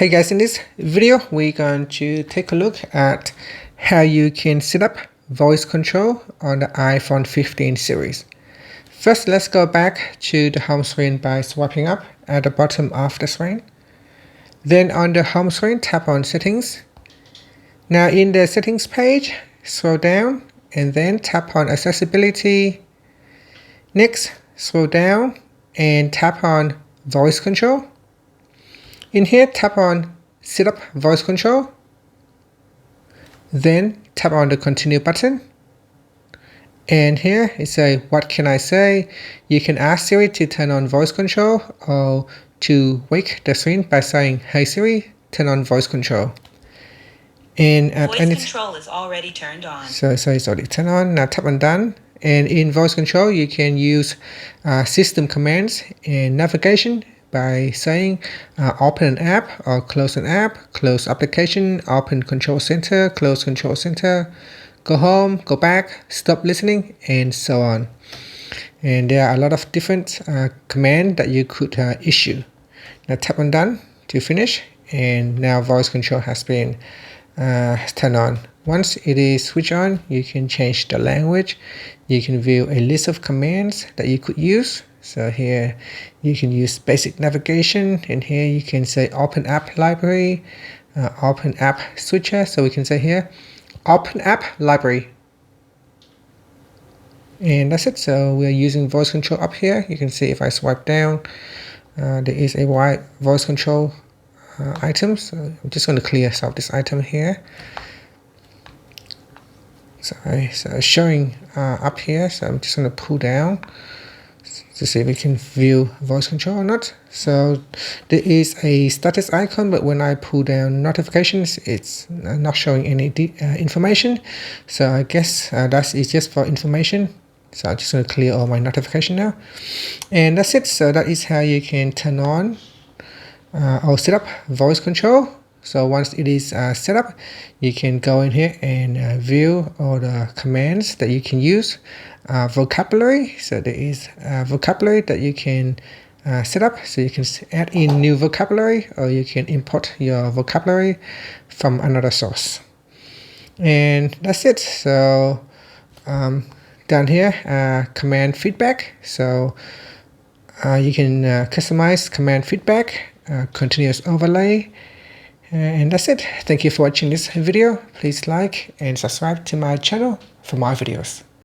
Hey guys, in this video we're going to take a look at how you can set up voice control on the iPhone 15 series. First, let's go back to the home screen by swiping up at the bottom of the screen. Then on the home screen, tap on Settings. Now in the Settings page, scroll down and then tap on Accessibility. Next, scroll down and tap on Voice Control. In here, tap on Set up voice control. Then tap on the Continue button. And here it says, what can I say? You can ask Siri to turn on voice control or to wake the screen by saying, hey Siri, turn on voice control. And voice control is already turned on. So it's already turned on. Now tap on Done. And in voice control, you can use system commands and navigation by saying open an app or close an app, close application, open control center, close control center, go home, go back, stop listening, and so on. And there are a lot of different commands that you could issue. Now tap on Done to finish, and now voice control has been turned on. Once it is switched on, you can change the language. You can view a list of commands that you could use. So here you can use basic navigation, and here you can say open app library, open app switcher. So we can say here open app library, and that's it. So we're using voice control up here. You can see if I swipe down, there is a white voice control item. So I'm just going to clear some of this item here. So it's showing up here. So I'm just going to pull down to see if we can view voice control or not. So there is a status icon, but when I pull down notifications, it's not showing any information. So I guess that is just for information. So I'm just going to clear all my notification now. And that's it. So that is how you can turn on or set up voice control. So once it is set up, you can go in here and view all the commands that you can use. Vocabulary, so there is vocabulary that you can set up, so you can add in new vocabulary, or you can import your vocabulary from another source. And that's it. So down here, command feedback, so you can customize command feedback, continuous overlay. And that's it. Thank you for watching this video. Please like and subscribe to my channel for more videos.